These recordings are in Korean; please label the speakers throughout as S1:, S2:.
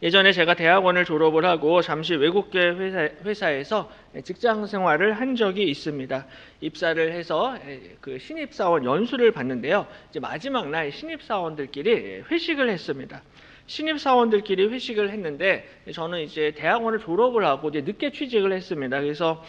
S1: 예전에 제가 대학원을 졸업을 하고 잠시 외국계 회사에서 직장 생활을 한 적이 있습니다. 입사를 해서 그 신입사원 연수를 받는데요. 이제 마지막 날 신입사원들끼리 회식을 했습니다. 신입사원들끼리 회식을 했는데 저는 이제 대학원을 졸업을 하고 이제 늦게 취직을 했습니다. 그래서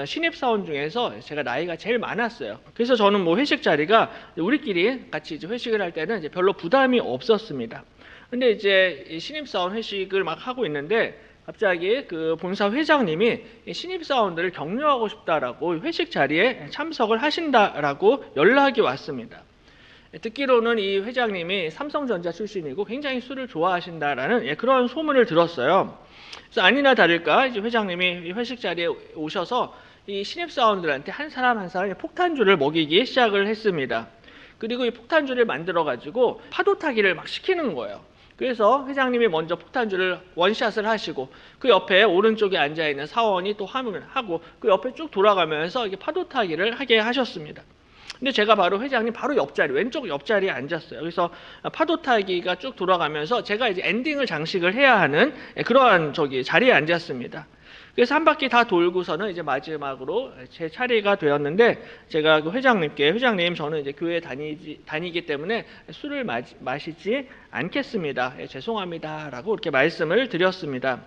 S1: 신입사원 중에서 제가 나이가 제일 많았어요. 그래서 저는 뭐 회식 자리가 우리끼리 같이 이제 회식을 할 때는 이제 별로 부담이 없었습니다. 근데 이제 신입사원 회식을 막 하고 있는데 갑자기 그 본사 회장님이 신입사원들을 격려하고 싶다라고 회식 자리에 참석을 하신다라고 연락이 왔습니다. 듣기로는 이 회장님이 삼성전자 출신이고 굉장히 술을 좋아하신다라는 그런 소문을 들었어요. 그래서 아니나 다를까 이제 회장님이 회식 자리에 오셔서 이 신입사원들한테 한 사람 한 사람 폭탄주를 먹이기 시작을 했습니다. 그리고 이 폭탄주를 만들어 가지고 파도 타기를 막 시키는 거예요. 그래서 회장님이 먼저 폭탄주를 원샷을 하시고 그 옆에 오른쪽에 앉아있는 사원이 또 하면 하고 그 옆에 쭉 돌아가면서 이게 파도 타기를 하게 하셨습니다. 근데 제가 바로 회장님 바로 옆자리, 왼쪽 옆자리에 앉았어요. 그래서 파도 타기가 쭉 돌아가면서 제가 이제 엔딩을 장식을 해야 하는 그러한 자리에 앉았습니다. 그래서 한 바퀴 다 돌고서는 이제 마지막으로 제 차례가 되었는데 제가 그 회장님 저는 이제 교회 다니기 때문에 술을 마시지 않겠습니다. 죄송합니다라고 이렇게 말씀을 드렸습니다.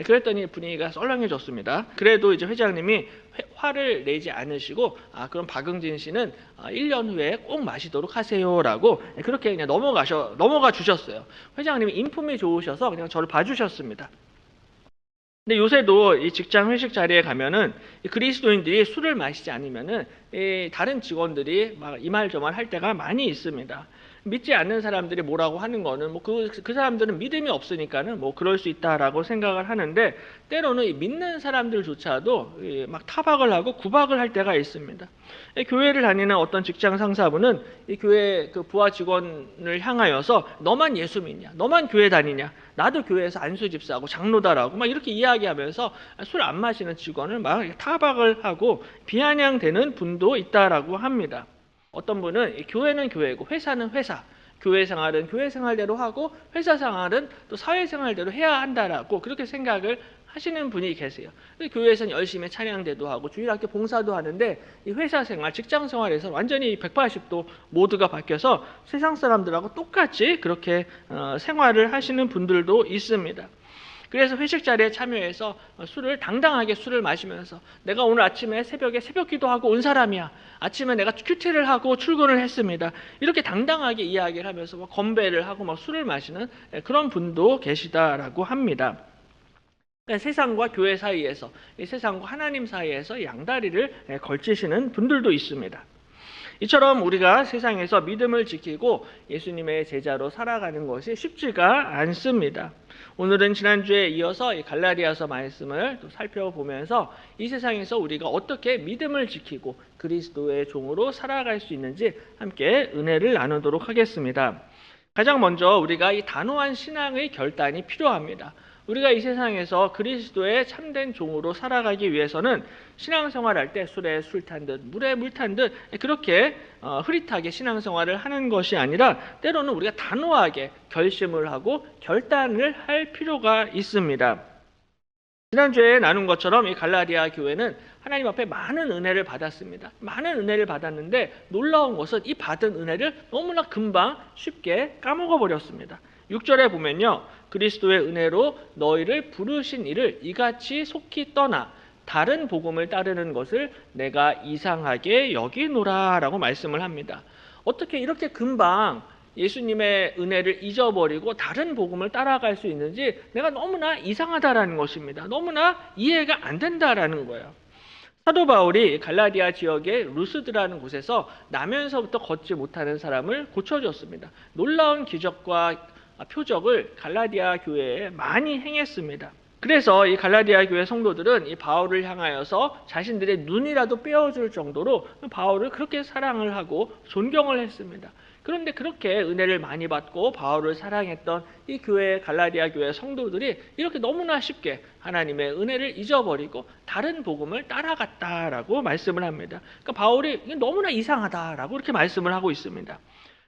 S1: 그랬더니 분위기가 썰렁해졌습니다. 그래도 이제 회장님이 화를 내지 않으시고 그럼 박응진 씨는 1년 후에 꼭 마시도록 하세요라고 그렇게 그냥 넘어가 주셨어요. 회장님이 인품이 좋으셔서 그냥 저를 봐주셨습니다. 근데 요새도 이 직장 회식 자리에 가면은 그리스도인들이 술을 마시지 않으면은 다른 직원들이 막 이 말 저 말 할 때가 많이 있습니다. 믿지 않는 사람들이 뭐라고 하는 거는 뭐 그 사람들은 믿음이 없으니까는 뭐 그럴 수 있다라고 생각을 하는데 때로는 이 믿는 사람들조차도 막 타박을 하고 구박을 할 때가 있습니다. 교회를 다니는 어떤 직장 상사분은 이 교회 그 부하 직원을 향하여서 너만 예수 믿냐, 너만 교회 다니냐, 나도 교회에서 안수 집사하고 장로다라고 막 이렇게 이야기하면서 술 안 마시는 직원을 막 타박을 하고 비아냥대는 분도 있다라고 합니다. 어떤 분은 교회는 교회고 회사는 회사, 교회 생활은 교회 생활대로 하고 회사 생활은 또 사회 생활대로 해야 한다라고 그렇게 생각을 하시는 분이 계세요. 교회에서는 열심히 찬양대도 하고 주일학교 봉사도 하는데 이 회사 생활, 직장 생활에서 완전히 180도 모두가 바뀌어서 세상 사람들하고 똑같이 그렇게 생활을 하시는 분들도 있습니다. 그래서 회식 자리에 참여해서 당당하게 술을 마시면서 내가 오늘 아침에 새벽에 새벽 기도하고 온 사람이야. 아침에 내가 큐티를 하고 출근을 했습니다. 이렇게 당당하게 이야기를 하면서 건배를 하고 막 술을 마시는 그런 분도 계시다라고 합니다. 세상과 교회 사이에서, 이 세상과 하나님 사이에서 양다리를 걸치시는 분들도 있습니다. 이처럼 우리가 세상에서 믿음을 지키고 예수님의 제자로 살아가는 것이 쉽지가 않습니다. 오늘은 지난주에 이어서 이 갈라디아서 말씀을 또 살펴보면서 이 세상에서 우리가 어떻게 믿음을 지키고 그리스도의 종으로 살아갈 수 있는지 함께 은혜를 나누도록 하겠습니다. 가장 먼저 우리가 이 단호한 신앙의 결단이 필요합니다. 우리가 이 세상에서 그리스도의 참된 종으로 살아가기 위해서는 신앙생활할 때 술에 술 탄 듯 물에 물 탄 듯 그렇게 흐릿하게 신앙생활을 하는 것이 아니라 때로는 우리가 단호하게 결심을 하고 결단을 할 필요가 있습니다. 지난주에 나눈 것처럼 이 갈라디아 교회는 하나님 앞에 많은 은혜를 받았습니다. 많은 은혜를 받았는데 놀라운 것은 이 받은 은혜를 너무나 금방 쉽게 까먹어 버렸습니다. 6절에 보면요. 그리스도의 은혜로 너희를 부르신 이를 이같이 속히 떠나 다른 복음을 따르는 것을 내가 이상하게 여기노라 라고 말씀을 합니다. 어떻게 이렇게 금방 예수님의 은혜를 잊어버리고 다른 복음을 따라갈 수 있는지 내가 너무나 이상하다라는 것입니다. 너무나 이해가 안 된다라는 거예요. 사도 바울이 갈라디아 지역의 루스드라는 곳에서 나면서부터 걷지 못하는 사람을 고쳐줬습니다. 놀라운 기적과 표적을 갈라디아 교회에 많이 행했습니다. 그래서 이 갈라디아 교회 성도들은 이 바울을 향하여서 자신들의 눈이라도 빼어줄 정도로 바울을 그렇게 사랑을 하고 존경을 했습니다. 그런데 그렇게 은혜를 많이 받고 바울을 사랑했던 이 교회 갈라디아 교회 성도들이 이렇게 너무나 쉽게 하나님의 은혜를 잊어버리고 다른 복음을 따라갔다라고 말씀을 합니다. 그러니까 바울이 너무나 이상하다라고 이렇게 말씀을 하고 있습니다.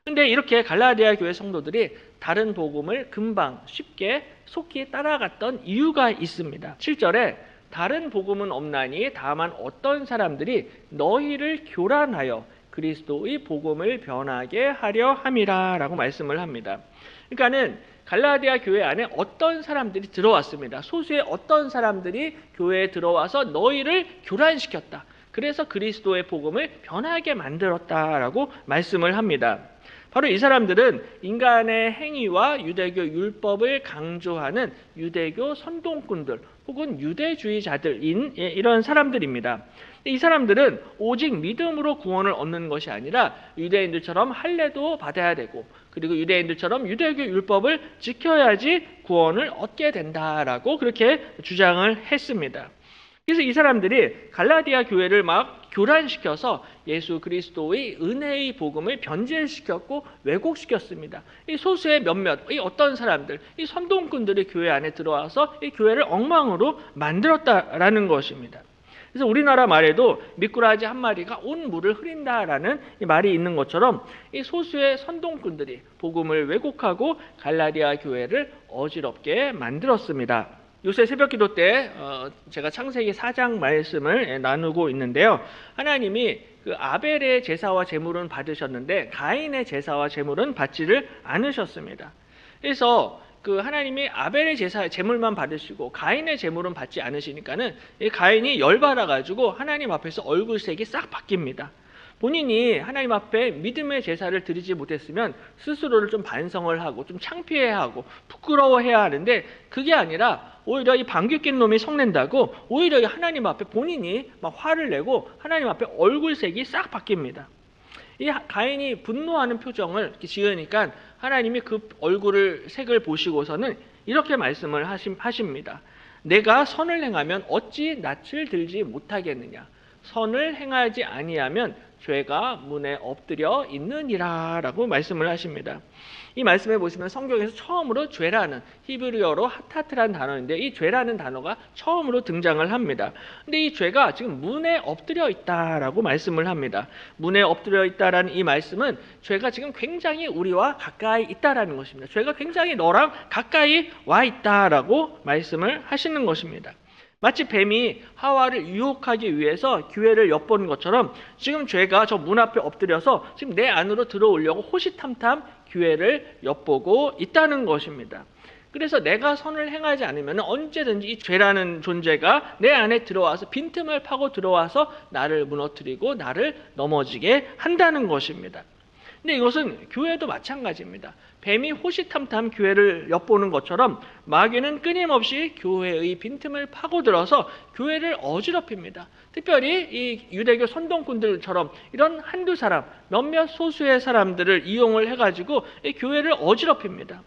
S1: 근데 이렇게 갈라디아 교회 성도들이 다른 복음을 금방 쉽게 속히 따라갔던 이유가 있습니다. 7절에 다른 복음은 없나니 다만 어떤 사람들이 너희를 교란하여 그리스도의 복음을 변하게 하려 함이라 라고 말씀을 합니다. 그러니까는 갈라디아 교회 안에 어떤 사람들이 들어왔습니다. 소수의 어떤 사람들이 교회에 들어와서 너희를 교란시켰다. 그래서 그리스도의 복음을 변하게 만들었다라고 말씀을 합니다. 바로 이 사람들은 인간의 행위와 유대교 율법을 강조하는 유대교 선동꾼들 혹은 유대주의자들인 이런 사람들입니다. 이 사람들은 오직 믿음으로 구원을 얻는 것이 아니라 유대인들처럼 할례도 받아야 되고 그리고 유대인들처럼 유대교 율법을 지켜야지 구원을 얻게 된다라고 그렇게 주장을 했습니다. 그래서 이 사람들이 갈라디아 교회를 막 교란시켜서 예수 그리스도의 은혜의 복음을 변질시켰고 왜곡시켰습니다. 이 소수의 몇몇, 이 어떤 사람들, 이 선동꾼들이 교회 안에 들어와서 이 교회를 엉망으로 만들었다라는 것입니다. 그래서 우리나라 말에도 미꾸라지 한 마리가 온 물을 흐린다라는 이 말이 있는 것처럼 이 소수의 선동꾼들이 복음을 왜곡하고 갈라디아 교회를 어지럽게 만들었습니다. 요새 새벽기도 때 제가 창세기 4장 말씀을 나누고 있는데요. 하나님이 그 아벨의 제사와 제물은 받으셨는데 가인의 제사와 제물은 받지를 않으셨습니다. 그래서 그 하나님이 아벨의 제사 제물만 받으시고 가인의 제물은 받지 않으시니까는 이 가인이 열받아 가지고 하나님 앞에서 얼굴색이 싹 바뀝니다. 본인이 하나님 앞에 믿음의 제사를 드리지 못했으면 스스로를 좀 반성을 하고 좀 창피해하고 부끄러워해야 하는데 그게 아니라 오히려 이 방귀 낀 놈이 성낸다고 오히려 하나님 앞에 본인이 막 화를 내고 하나님 앞에 얼굴색이 싹 바뀝니다. 이 가인이 분노하는 표정을 이렇게 지으니까 하나님이 그 얼굴을 색을 보시고서는 이렇게 말씀을 하십니다. 내가 선을 행하면 어찌 낯을 들지 못하겠느냐. 선을 행하지 아니하면 죄가 문에 엎드려 있느니라 라고 말씀을 하십니다. 이 말씀에 보시면 성경에서 처음으로 죄라는 히브리어로 하타트라는 단어인데 이 죄라는 단어가 처음으로 등장을 합니다. 근데 이 죄가 지금 문에 엎드려 있다라고 말씀을 합니다. 문에 엎드려 있다라는 이 말씀은 죄가 지금 굉장히 우리와 가까이 있다라는 것입니다. 죄가 굉장히 너랑 가까이 와 있다라고 말씀을 하시는 것입니다. 마치 뱀이 하와를 유혹하기 위해서 기회를 엿보는 것처럼 지금 죄가 저 문 앞에 엎드려서 지금 내 안으로 들어오려고 호시탐탐 기회를 엿보고 있다는 것입니다. 그래서 내가 선을 행하지 않으면 언제든지 이 죄라는 존재가 내 안에 들어와서 빈틈을 파고 들어와서 나를 무너뜨리고 나를 넘어지게 한다는 것입니다. 근데 이것은 교회도 마찬가지입니다. 뱀이 호시탐탐 교회를 엿보는 것처럼 마귀는 끊임없이 교회의 빈틈을 파고들어서 교회를 어지럽힙니다. 특별히 이 유대교 선동꾼들처럼 이런 한두 사람, 몇몇 소수의 사람들을 이용을 해가지고 이 교회를 어지럽힙니다.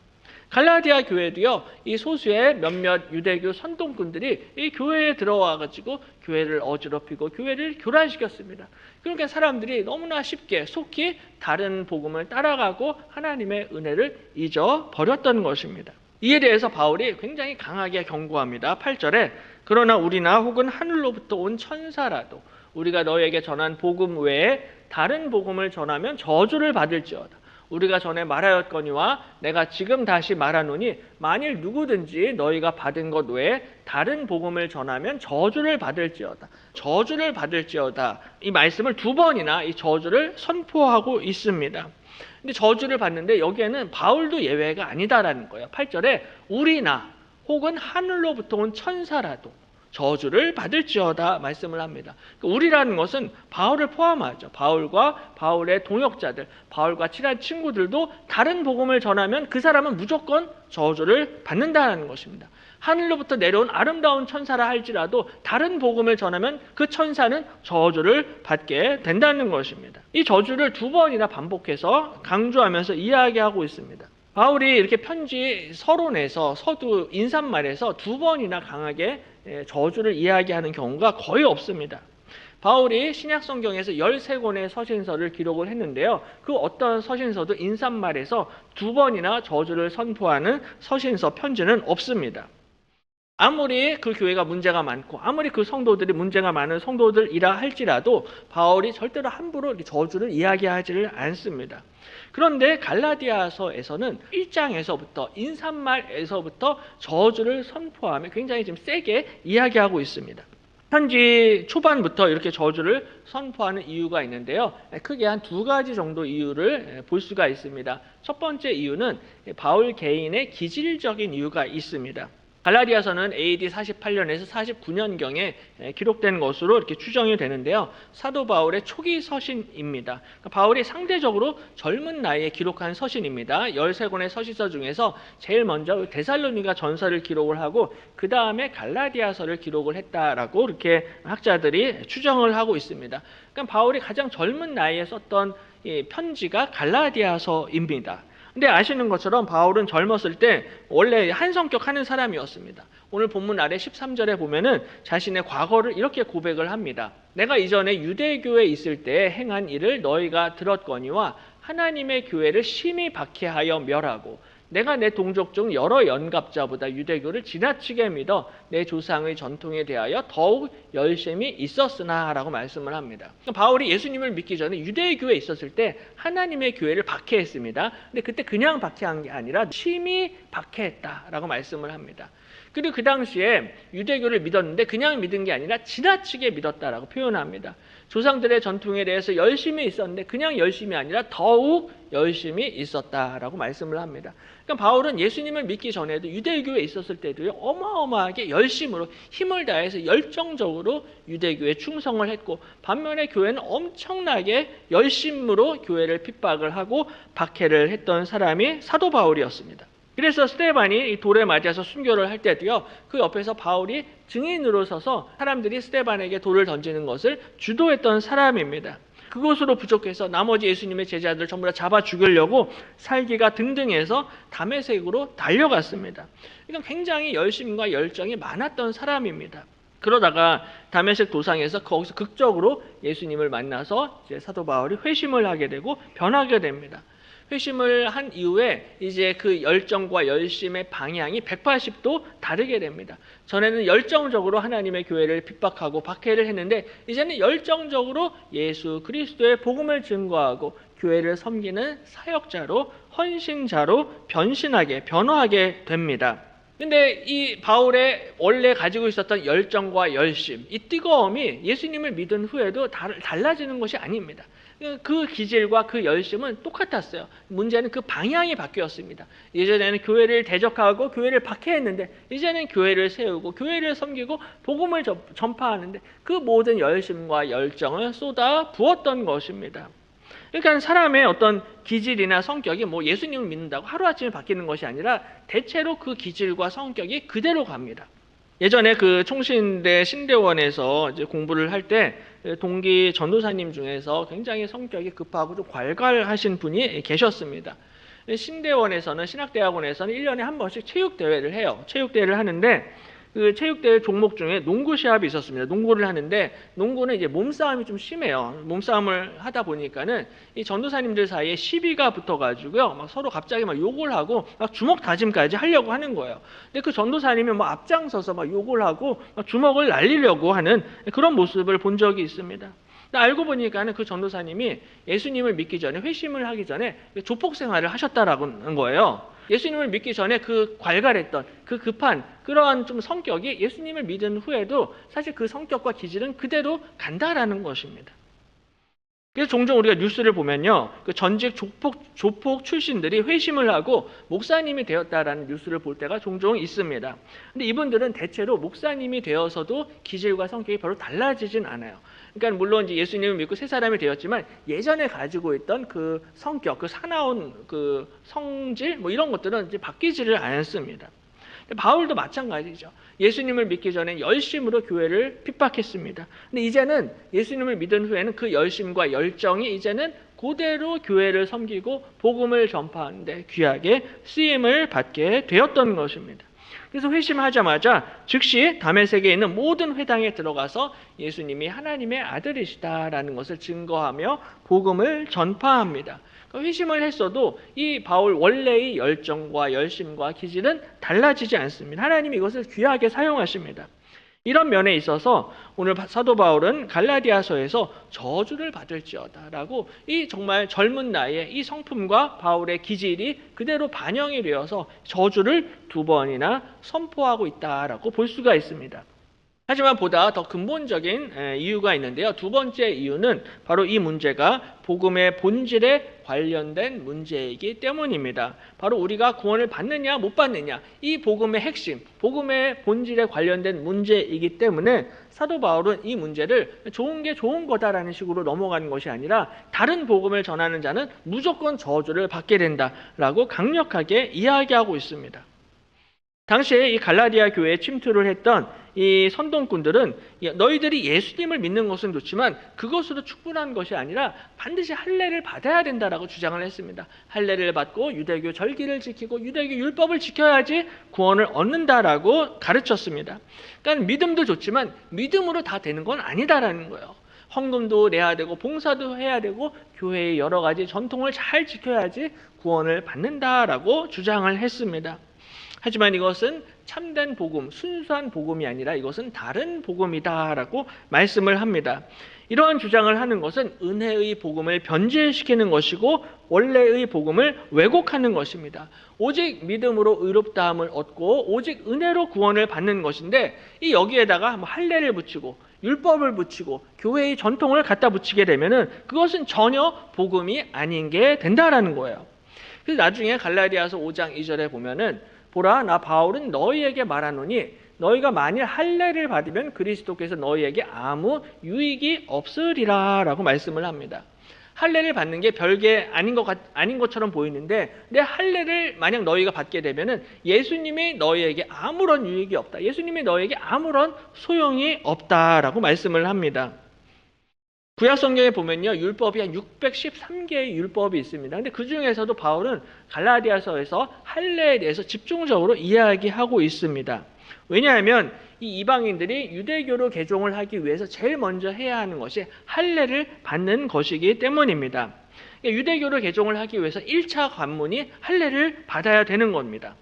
S1: 갈라디아 교회도요, 이 소수의 몇몇 유대교 선동꾼들이 이 교회에 들어와가지고 교회를 어지럽히고 교회를 교란시켰습니다. 그러니까 사람들이 너무나 쉽게 속히 다른 복음을 따라가고 하나님의 은혜를 잊어버렸던 것입니다. 이에 대해서 바울이 굉장히 강하게 경고합니다. 8절에 그러나 우리나 혹은 하늘로부터 온 천사라도 우리가 너에게 전한 복음 외에 다른 복음을 전하면 저주를 받을지어다. 우리가 전에 말하였거니와 내가 지금 다시 말하노니 만일 누구든지 너희가 받은 것 외에 다른 복음을 전하면 저주를 받을지어다. 저주를 받을지어다. 이 말씀을 두 번이나 이 저주를 선포하고 있습니다. 근데 저주를 받는데 여기에는 바울도 예외가 아니다라는 거예요. 8절에 우리나 혹은 하늘로부터 온 천사라도 저주를 받을지어다 말씀을 합니다. 우리라는 것은 바울을 포함하죠. 바울과 바울의 동역자들, 바울과 친한 친구들도 다른 복음을 전하면 그 사람은 무조건 저주를 받는다는 것입니다. 하늘로부터 내려온 아름다운 천사라 할지라도 다른 복음을 전하면 그 천사는 저주를 받게 된다는 것입니다. 이 저주를 두 번이나 반복해서 강조하면서 이야기하고 있습니다. 바울이 이렇게 편지 서론에서 서두 인사말에서 두 번이나 강하게 저주를 이야기하는 경우가 거의 없습니다. 바울이 신약 성경에서 13권의 서신서를 기록을 했는데요. 그 어떤 서신서도 인사말에서 두 번이나 저주를 선포하는 서신서 편지는 없습니다. 아무리 그 교회가 문제가 많고 아무리 그 성도들이 문제가 많은 성도들이라 할지라도 바울이 절대로 함부로 이렇게 저주를 이야기하지를 않습니다. 그런데 갈라디아서에서는 1장에서부터 인사말에서부터 저주를 선포하며 굉장히 좀 세게 이야기하고 있습니다. 편지 초반부터 이렇게 저주를 선포하는 이유가 있는데요. 크게 한 두 가지 정도 이유를 볼 수가 있습니다. 첫 번째 이유는 바울 개인의 기질적인 이유가 있습니다. 갈라디아서는 AD 48년에서 49년경에 기록된 것으로 이렇게 추정이 되는데요. 사도 바울의 초기 서신입니다. 바울이 상대적으로 젊은 나이에 기록한 서신입니다. 13권의 서신서 중에서 제일 먼저 데살로니가 전서를 기록을 하고 그 다음에 갈라디아서를 기록을 했다라고 이렇게 학자들이 추정을 하고 있습니다. 그러니까 바울이 가장 젊은 나이에 썼던 편지가 갈라디아서입니다. 근데 아시는 것처럼 바울은 젊었을 때 원래 한 성격 하는 사람이었습니다. 오늘 본문 아래 13절에 보면은 자신의 과거를 이렇게 고백을 합니다. 내가 이전에 유대교에 있을 때 행한 일을 너희가 들었거니와 하나님의 교회를 심히 박해하여 멸하고 내가 내 동족 중 여러 연갑자보다 유대교를 지나치게 믿어 내 조상의 전통에 대하여 더욱 열심히 있었으나 라고 말씀을 합니다. 바울이 예수님을 믿기 전에 유대교에 있었을 때 하나님의 교회를 박해했습니다. 근데 그때 그냥 박해한 게 아니라 심히 박해했다라고 말씀을 합니다. 그리고 그 당시에 유대교를 믿었는데 그냥 믿은 게 아니라 지나치게 믿었다라고 표현합니다. 조상들의 전통에 대해서 열심히 있었는데 그냥 열심이 아니라 더욱 열심히 있었다라고 말씀을 합니다. 그러니까 바울은 예수님을 믿기 전에도 유대교에 있었을 때도요, 어마어마하게 열심으로 힘을 다해서 열정적으로 유대교에 충성을 했고, 반면에 교회는 엄청나게 열심으로 교회를 핍박을 하고 박해를 했던 사람이 사도 바울이었습니다. 그래서 스데반이 이 돌에 맞아서 순교를 할 때도요, 그 옆에서 바울이 증인으로 서서 사람들이 스데반에게 돌을 던지는 것을 주도했던 사람입니다. 그것으로 부족해서 나머지 예수님의 제자들 전부 다 잡아 죽이려고 살기가 등등해서 다메섹으로 달려갔습니다. 그러니까 굉장히 열심과 열정이 많았던 사람입니다. 그러다가 다메섹 도상에서 거기서 극적으로 예수님을 만나서 이제 사도 바울이 회심을 하게 되고 변하게 됩니다. 회심을 한 이후에 이제 그 열정과 열심의 방향이 180도 다르게 됩니다. 전에는 열정적으로 하나님의 교회를 핍박하고 박해를 했는데 이제는 열정적으로 예수 그리스도의 복음을 증거하고 교회를 섬기는 사역자로, 헌신자로 변화하게 됩니다. 근데 이 바울의 원래 가지고 있었던 열정과 열심, 이 뜨거움이 예수님을 믿은 후에도 달라지는 것이 아닙니다. 그 기질과 그 열심은 똑같았어요. 문제는 그 방향이 바뀌었습니다. 예전에는 교회를 대적하고 교회를 박해했는데 이제는 교회를 세우고 교회를 섬기고 복음을 전파하는데 그 모든 열심과 열정을 쏟아 부었던 것입니다. 그러니까 사람의 어떤 기질이나 성격이 뭐 예수님을 믿는다고 하루아침에 바뀌는 것이 아니라 대체로 그 기질과 성격이 그대로 갑니다. 예전에 그 총신대 신대원에서 이제 공부를 할 때 동기 전도사님 중에서 굉장히 성격이 급하고 좀 괄괄하신 분이 계셨습니다. 신대원에서는, 신학대학원에서는 1년에 한 번씩 체육대회를 해요. 체육대회를 하는데 그 체육대회 종목 중에 농구 시합이 있었습니다. 농구를 하는데 농구는 이제 몸싸움이 좀 심해요. 몸싸움을 하다 보니까는 이 전도사님들 사이에 시비가 붙어가지고요, 막 서로 갑자기 막 욕을 하고 막 주먹 다짐까지 하려고 하는 거예요. 근데 그 전도사님이 뭐 앞장서서 막 욕을 하고 막 주먹을 날리려고 하는 그런 모습을 본 적이 있습니다. 알고 보니까는 그 전도사님이 예수님을 믿기 전에, 회심을 하기 전에 조폭 생활을 하셨다라는 거예요. 예수님을 믿기 전에 그 괄괄했던 그 급한 그러한 좀 성격이 예수님을 믿은 후에도 사실 그 성격과 기질은 그대로 간다라는 것입니다. 그래서 종종 우리가 뉴스를 보면요, 그 전직 조폭 출신들이 회심을 하고 목사님이 되었다라는 뉴스를 볼 때가 종종 있습니다. 근데 이분들은 대체로 목사님이 되어서도 기질과 성격이 별로 달라지진 않아요. 그러니까 물론 이제 예수님을 믿고 새 사람이 되었지만 예전에 가지고 있던 그 성격, 그 사나운 그 성질, 뭐 이런 것들은 이제 바뀌지를 않습니다. 바울도 마찬가지죠. 예수님을 믿기 전에 열심으로 교회를 핍박했습니다. 근데 이제는 예수님을 믿은 후에는 그 열심과 열정이 이제는 그대로 교회를 섬기고 복음을 전파하는데 귀하게 쓰임을 받게 되었던 것입니다. 그래서 회심하자마자 즉시 다메섹에 있는 모든 회당에 들어가서 예수님이 하나님의 아들이시다라는 것을 증거하며 복음을 전파합니다. 회심을 했어도 이 바울 원래의 열정과 열심과 기질은 달라지지 않습니다. 하나님이 이것을 귀하게 사용하십니다. 이런 면에 있어서 오늘 사도 바울은 갈라디아서에서 저주를 받을지어다라고 이 정말 젊은 나이에 이 성품과 바울의 기질이 그대로 반영이 되어서 저주를 2번이나 선포하고 있다라고 볼 수가 있습니다. 하지만 보다 더 근본적인 이유가 있는데요. 2번째 이유는 바로 이 문제가 복음의 본질에 관련된 문제이기 때문입니다. 바로 우리가 구원을 받느냐 못 받느냐, 이 복음의 핵심, 복음의 본질에 관련된 문제이기 때문에 사도 바울은 이 문제를 좋은 게 좋은 거다라는 식으로 넘어가는 것이 아니라 다른 복음을 전하는 자는 무조건 저주를 받게 된다라고 강력하게 이야기하고 있습니다. 당시에 이 갈라디아 교회에 침투를 했던 이 선동꾼들은 너희들이 예수님을 믿는 것은 좋지만 그것으로 충분한 것이 아니라 반드시 할례를 받아야 된다라고 주장을 했습니다. 할례를 받고 유대교 절기를 지키고 유대교 율법을 지켜야지 구원을 얻는다라고 가르쳤습니다. 그러니까 믿음도 좋지만 믿음으로 다 되는 건 아니다라는 거예요. 헌금도 내야 되고 봉사도 해야 되고 교회의 여러 가지 전통을 잘 지켜야지 구원을 받는다라고 주장을 했습니다. 하지만 이것은 참된 복음, 순수한 복음이 아니라 이것은 다른 복음이다라고 말씀을 합니다. 이러한 주장을 하는 것은 은혜의 복음을 변질시키는 것이고 원래의 복음을 왜곡하는 것입니다. 오직 믿음으로 의롭다함을 얻고 오직 은혜로 구원을 받는 것인데 이 여기에다가 할례를 붙이고 율법을 붙이고 교회의 전통을 갖다 붙이게 되면은 그것은 전혀 복음이 아닌 게 된다라는 거예요. 그래서 나중에 갈라디아서 5장 2절에 보면은 보라, 나 바울은 너희에게 말하노니 너희가 만일 할례를 받으면 그리스도께서 너희에게 아무 유익이 없으리라 라고 말씀을 합니다. 할례를 받는 게 별게 아닌 것처럼 보이는데 내 할례를 만약 너희가 받게 되면은 예수님이 너희에게 아무런 유익이 없다. 예수님이 너희에게 아무런 소용이 없다라고 말씀을 합니다. 구약 성경에 보면요, 율법이 한 613개의 율법이 있습니다. 근데 그 중에서도 바울은 갈라디아서에서 할례에 대해서 집중적으로 이야기하고 있습니다. 왜냐하면 이 이방인들이 유대교로 개종을 하기 위해서 제일 먼저 해야 하는 것이 할례를 받는 것이기 때문입니다. 유대교로 개종을 하기 위해서 1차 관문이 할례를 받아야 되는 겁니다.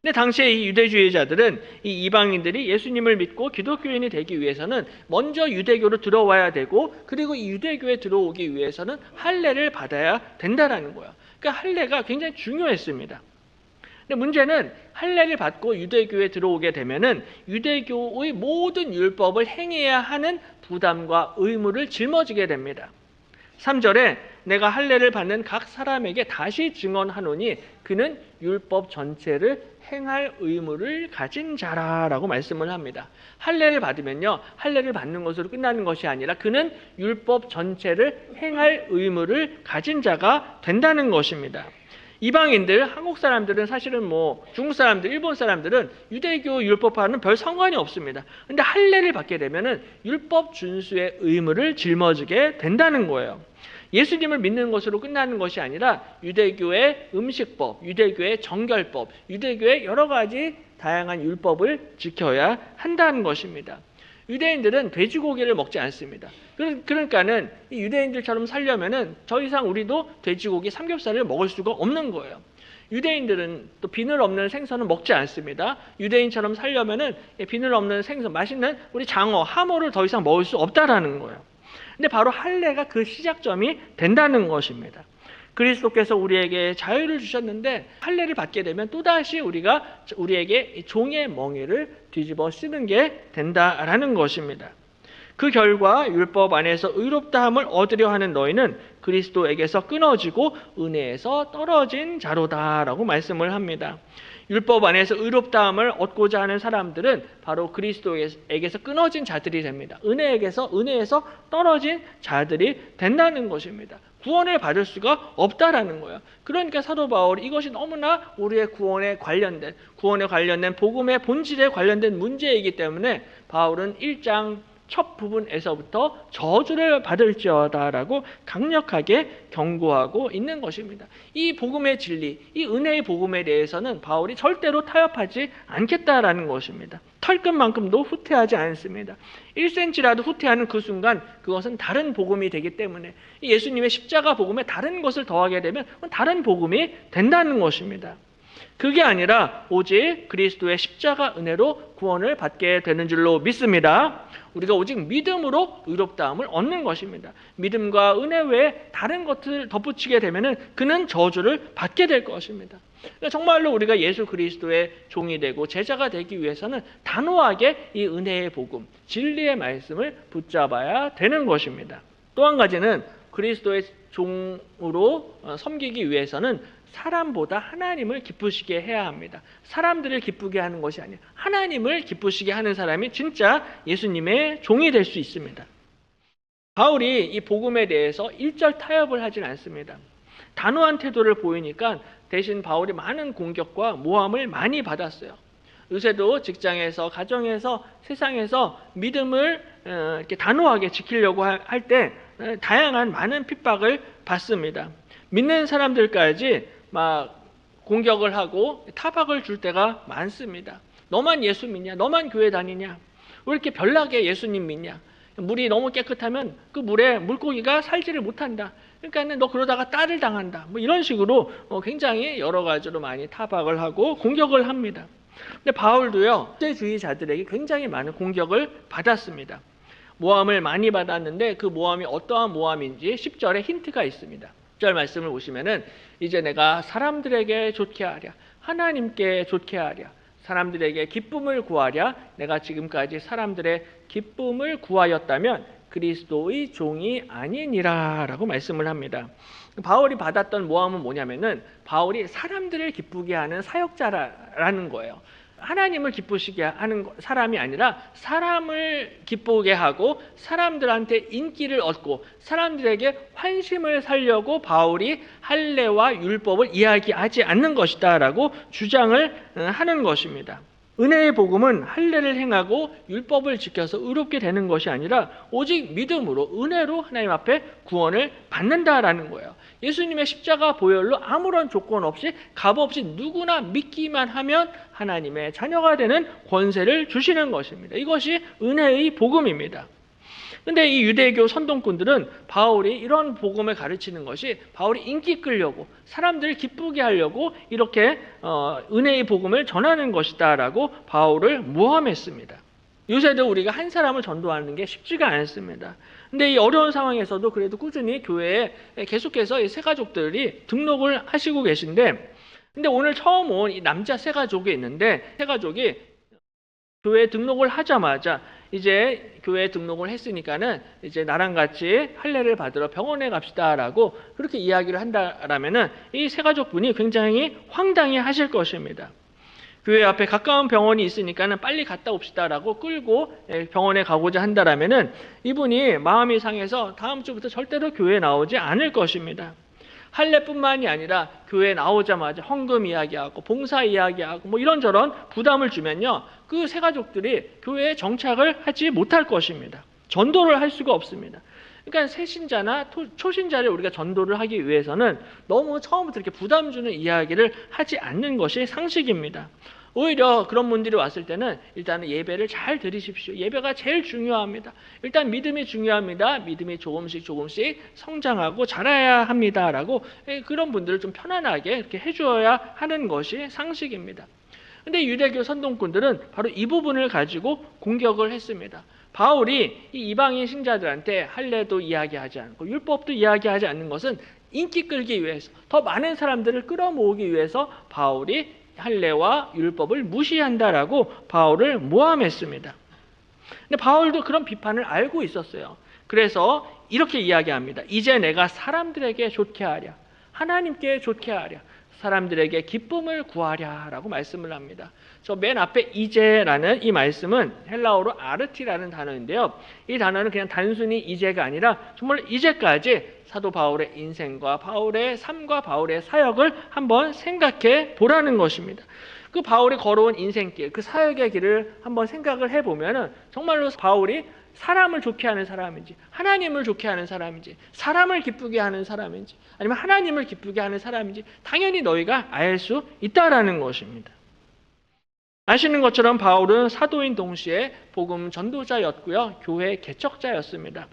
S1: 근데 당시에 이 유대주의자들은 이 이방인들이 예수님을 믿고 기독교인이 되기 위해서는 먼저 유대교로 들어와야 되고 그리고 이 유대교에 들어오기 위해서는 할례를 받아야 된다라는 거예요. 그러니까 할례가 굉장히 중요했습니다. 근데 문제는 할례를 받고 유대교에 들어오게 되면은 유대교의 모든 율법을 행해야 하는 부담과 의무를 짊어지게 됩니다. 3절에 내가 할례를 받는 각 사람에게 다시 증언하노니 그는 율법 전체를 행할 의무를 가진 자라라고 말씀을 합니다. 할례를 받으면요, 할례를 받는 것으로 끝나는 것이 아니라 그는 율법 전체를 행할 의무를 가진 자가 된다는 것입니다. 이방인들, 한국 사람들은 사실은 중국 사람들, 일본 사람들은 유대교 율법과는 별 상관이 없습니다. 그런데 할례를 받게 되면은 율법 준수의 의무를 짊어지게 된다는 거예요. 예수님을 믿는 것으로 끝나는 것이 아니라 유대교의 음식법, 유대교의 정결법, 유대교의 여러 가지 다양한 율법을 지켜야 한다는 것입니다. 유대인들은 돼지고기를 먹지 않습니다. 그러니까는 이 유대인들처럼 살려면은 더 이상 우리도 돼지고기, 삼겹살을 먹을 수가 없는 거예요. 유대인들은 또 비늘 없는 생선은 먹지 않습니다. 유대인처럼 살려면은 비늘 없는 생선, 맛있는 우리 장어, 하모를 더 이상 먹을 수 없다라는 거예요. 근데 바로 할례가 그 시작점이 된다는 것입니다. 그리스도께서 우리에게 자유를 주셨는데 할례를 받게 되면 또다시 우리에게 종의 멍에를 뒤집어 쓰는 게 된다라는 것입니다. 그 결과 율법 안에서 의롭다함을 얻으려 하는 너희는 그리스도에게서 끊어지고 은혜에서 떨어진 자로다라고 말씀을 합니다. 율법 안에서 의롭다함을 얻고자 하는 사람들은 바로 그리스도에게서 끊어진 자들이 됩니다. 은혜에서 떨어진 자들이 된다는 것입니다. 구원을 받을 수가 없다라는 거예요. 그러니까 사도 바울이 이것이 너무나 우리의 구원에 관련된 복음의 본질에 관련된 문제이기 때문에 바울은 1장 첫 부분에서부터 저주를 받을지어다라고 강력하게 경고하고 있는 것입니다. 이 복음의 진리, 이 은혜의 복음에 대해서는 바울이 절대로 타협하지 않겠다라는 것입니다. 털끝만큼도 후퇴하지 않습니다. 1cm라도 후퇴하는 그 순간 그것은 다른 복음이 되기 때문에 예수님의 십자가 복음에 다른 것을 더하게 되면 다른 복음이 된다는 것입니다. 그게 아니라 오직 그리스도의 십자가 은혜로 구원을 받게 되는 줄로 믿습니다. 우리가 오직 믿음으로 의롭다함을 얻는 것입니다. 믿음과 은혜 외에 다른 것을 덧붙이게 되면 그는 저주를 받게 될 것입니다. 그러니까 정말로 우리가 예수 그리스도의 종이 되고 제자가 되기 위해서는 단호하게 이 은혜의 복음, 진리의 말씀을 붙잡아야 되는 것입니다. 또 한 가지는 그리스도의 종으로 섬기기 위해서는 사람보다 하나님을 기쁘시게 해야 합니다. 사람들을 기쁘게 하는 것이 아니라 하나님을 기쁘시게 하는 사람이 진짜 예수님의 종이 될 수 있습니다. 바울이 이 복음에 대해서 일절 타협을 하진 않습니다. 단호한 태도를 보이니까 대신 바울이 많은 공격과 모함을 많이 받았어요. 요새도 직장에서, 가정에서, 세상에서 믿음을 이렇게 단호하게 지키려고 할 때 다양한 많은 핍박을 받습니다. 믿는 사람들까지 막 공격을 하고 타박을 줄 때가 많습니다. 너만 예수 믿냐? 너만 교회 다니냐? 왜 이렇게 별나게 예수님 믿냐? 물이 너무 깨끗하면 그 물에 물고기가 살지를 못한다. 그러니까 너 그러다가 따를 당한다. 뭐 이런 식으로 굉장히 여러 가지로 많이 타박을 하고 공격을 합니다. 근데 바울도요, 국제주의자들에게 굉장히 많은 공격을 받았습니다. 모함을 많이 받았는데 그 모함이 어떠한 모함인지 10절에 힌트가 있습니다. 10절 말씀을 보시면은 이제 내가 사람들에게 좋게 하랴, 하나님께 좋게 하랴, 사람들에게 기쁨을 구하랴. 내가 지금까지 사람들의 기쁨을 구하였다면 그리스도의 종이 아니니라 라고 말씀을 합니다. 바울이 받았던 모함은 뭐냐면은 바울이 사람들을 기쁘게 하는 사역자라는 거예요. 하나님을 기쁘시게 하는 사람이 아니라 사람을 기쁘게 하고 사람들한테 인기를 얻고 사람들에게 환심을 살려고 바울이 할례와 율법을 이야기하지 않는 것이다 라고 주장을 하는 것입니다. 은혜의 복음은 할례를 행하고 율법을 지켜서 의롭게 되는 것이 아니라 오직 믿음으로 은혜로 하나님 앞에 구원을 받는다라는 거예요. 예수님의 십자가 보혈로 아무런 조건 없이 값 없이 누구나 믿기만 하면 하나님의 자녀가 되는 권세를 주시는 것입니다. 이것이 은혜의 복음입니다. 근데 이 유대교 선동꾼들은 바울이 이런 복음을 가르치는 것이 바울이 인기 끌려고 사람들을 기쁘게 하려고 이렇게 은혜의 복음을 전하는 것이다 라고 바울을 모함했습니다. 요새도 우리가 한 사람을 전도하는 게 쉽지가 않습니다. 근데 이 어려운 상황에서도 그래도 꾸준히 교회에 계속해서 이 새가족들이 등록을 하시고 계신데, 근데 오늘 처음 온 이 남자 새가족이 있는데, 새가족이 교회에 등록을 하자마자 이제 교회에 등록을 했으니까는 이제 나랑 같이 할례를 받으러 병원에 갑시다라고 그렇게 이야기를 한다라면은 이 새가족분이 굉장히 황당해 하실 것입니다. 교회 앞에 가까운 병원이 있으니까는 빨리 갔다 옵시다라고 끌고 병원에 가고자 한다라면은 이분이 마음이 상해서 다음 주부터 절대로 교회에 나오지 않을 것입니다. 할례뿐만이 아니라 교회에 나오자마자 헌금 이야기하고 봉사 이야기하고 뭐 이런저런 부담을 주면요, 그 새가족들이 교회에 정착을 하지 못할 것입니다. 전도를 할 수가 없습니다. 그러니까 새신자나 초신자를 우리가 전도를 하기 위해서는 너무 처음부터 이렇게 부담 주는 이야기를 하지 않는 것이 상식입니다. 오히려 그런 분들이 왔을 때는 일단은 예배를 잘 드리십시오. 예배가 제일 중요합니다. 일단 믿음이 중요합니다. 믿음이 조금씩 성장하고 자라야 합니다라고 그런 분들을 좀 편안하게 이렇게 해줘야 하는 것이 상식입니다. 근데 유대교 선동꾼들은 바로 이 부분을 가지고 공격을 했습니다. 바울이 이 이방인 신자들한테 할례도 이야기하지 않고 율법도 이야기하지 않는 것은 인기 끌기 위해서, 더 많은 사람들을 끌어모으기 위해서 바울이 할례와 율법을 무시한다라고 바울을 모함했습니다. 근데 바울도 그런 비판을 알고 있었어요. 그래서 이렇게 이야기합니다. 이제 내가 사람들에게 좋게 하랴, 하나님께 좋게 하랴, 사람들에게 기쁨을 구하랴라고 말씀을 합니다. 저 맨 앞에 이제라는 이 말씀은 헬라어로 아르티라는 단어인데요. 이 단어는 그냥 단순히 이제가 아니라 정말 이제까지 사도 바울의 인생과 바울의 삶과 바울의 사역을 한번 생각해 보라는 것입니다. 그 바울이 걸어온 인생길, 그 사역의 길을 한번 생각을 해보면은 정말로 바울이 사람을 좋게 하는 사람인지, 하나님을 좋게 하는 사람인지, 사람을 기쁘게 하는 사람인지, 아니면 하나님을 기쁘게 하는 사람인지 당연히 너희가 알 수 있다라는 것입니다. 아시는 것처럼 바울은 사도인 동시에 복음 전도자였고요, 교회 개척자였습니다.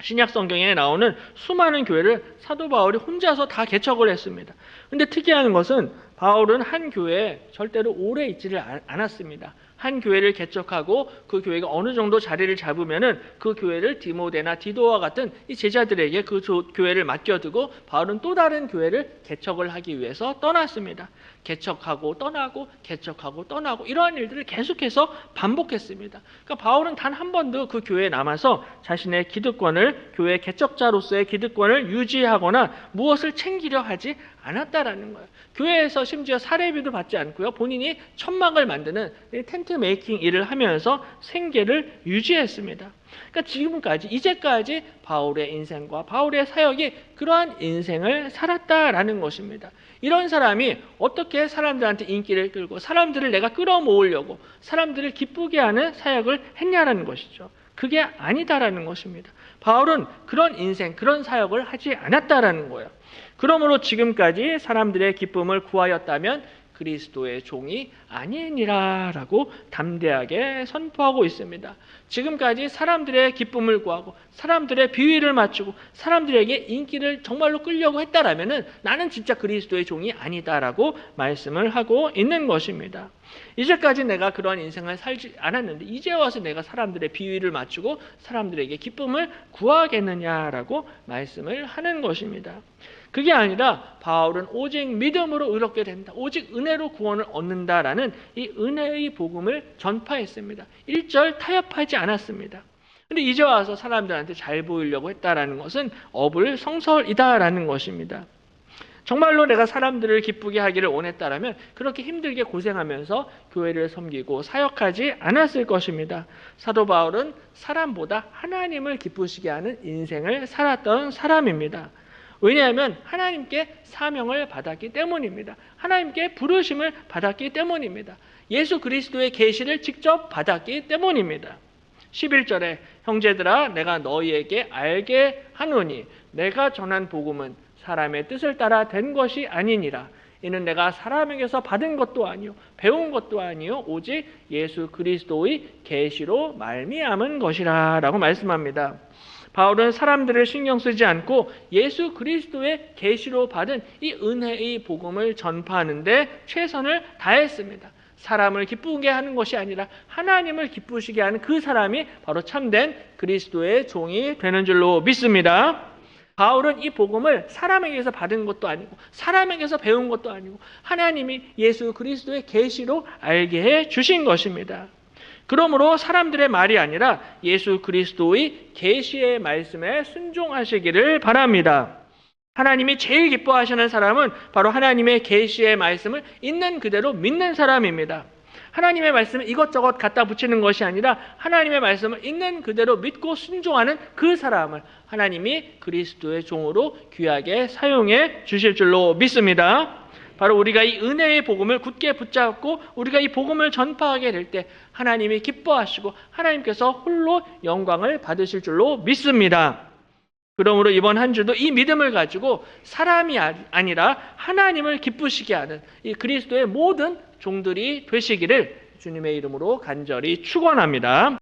S1: 신약 성경에 나오는 수많은 교회를 사도 바울이 혼자서 다 개척을 했습니다. 근데 특이한 것은 바울은 한 교회에 절대로 오래 있지를 않았습니다. 한 교회를 개척하고 그 교회가 어느 정도 자리를 잡으면은 그 교회를 디모데나 디도와 같은 이 제자들에게 그 교회를 맡겨두고 바울은 또 다른 교회를 개척을 하기 위해서 떠났습니다. 개척하고 떠나고 개척하고 떠나고 이러한 일들을 계속해서 반복했습니다. 그러니까 바울은 단 한 번도 그 교회에 남아서 자신의 기득권을, 교회 개척자로서의 기득권을 유지하거나 무엇을 챙기려 하지 않았다라는 거예요. 교회에서 심지어 사례비도 받지 않고요, 본인이 천막을 만드는 텐트 메이킹 일을 하면서 생계를 유지했습니다. 그러니까 지금까지, 이제까지 바울의 인생과 바울의 사역이 그러한 인생을 살았다라는 것입니다. 이런 사람이 어떻게 사람들한테 인기를 끌고 사람들을 내가 끌어모으려고 사람들을 기쁘게 하는 사역을 했냐라는 것이죠. 그게 아니다라는 것입니다. 바울은 그런 인생, 그런 사역을 하지 않았다라는 거예요. 그러므로 지금까지 사람들의 기쁨을 구하였다면 그리스도의 종이 아니니라라고 담대하게 선포하고 있습니다. 지금까지 사람들의 기쁨을 구하고 사람들의 비위를 맞추고 사람들에게 인기를 정말로 끌려고 했다라면은 나는 진짜 그리스도의 종이 아니다라고 말씀을 하고 있는 것입니다. 이제까지 내가 그런 인생을 살지 않았는데 이제 와서 내가 사람들의 비위를 맞추고 사람들에게 기쁨을 구하겠느냐라고 말씀을 하는 것입니다. 그게 아니라 바울은 오직 믿음으로 의롭게 된다, 오직 은혜로 구원을 얻는다라는 이 은혜의 복음을 전파했습니다. 1절 타협하지 않았습니다. 근데 이제 와서 사람들한테 잘 보이려고 했다라는 것은 어불성설이다라는 것입니다. 정말로 내가 사람들을 기쁘게 하기를 원했다라면 그렇게 힘들게 고생하면서 교회를 섬기고 사역하지 않았을 것입니다. 사도 바울은 사람보다 하나님을 기쁘시게 하는 인생을 살았던 사람입니다. 왜냐하면 하나님께 사명을 받았기 때문입니다. 하나님께 부르심을 받았기 때문입니다. 예수 그리스도의 계시를 직접 받았기 때문입니다. 11절에 형제들아 내가 너희에게 알게 하노니 내가 전한 복음은 사람의 뜻을 따라 된 것이 아니니라. 이는 내가 사람에게서 받은 것도 아니요 배운 것도 아니요 오직 예수 그리스도의 계시로 말미암은 것이라 라고 말씀합니다. 바울은 사람들을 신경 쓰지 않고 예수 그리스도의 계시로 받은 이 은혜의 복음을 전파하는 데 최선을 다했습니다. 사람을 기쁘게 하는 것이 아니라 하나님을 기쁘시게 하는 그 사람이 바로 참된 그리스도의 종이 되는 줄로 믿습니다. 바울은 이 복음을 사람에게서 받은 것도 아니고 사람에게서 배운 것도 아니고 하나님이 예수 그리스도의 계시로 알게 해 주신 것입니다. 그러므로 사람들의 말이 아니라 예수 그리스도의 계시의 말씀에 순종하시기를 바랍니다. 하나님이 제일 기뻐하시는 사람은 바로 하나님의 계시의 말씀을 있는 그대로 믿는 사람입니다. 하나님의 말씀을 이것저것 갖다 붙이는 것이 아니라 하나님의 말씀을 있는 그대로 믿고 순종하는 그 사람을 하나님이 그리스도의 종으로 귀하게 사용해 주실 줄로 믿습니다. 바로 우리가 이 은혜의 복음을 굳게 붙잡고 우리가 이 복음을 전파하게 될 때 하나님이 기뻐하시고 하나님께서 홀로 영광을 받으실 줄로 믿습니다. 그러므로 이번 한 주도 이 믿음을 가지고 사람이 아니라 하나님을 기쁘시게 하는 이 그리스도의 모든 종들이 되시기를 주님의 이름으로 간절히 축원합니다.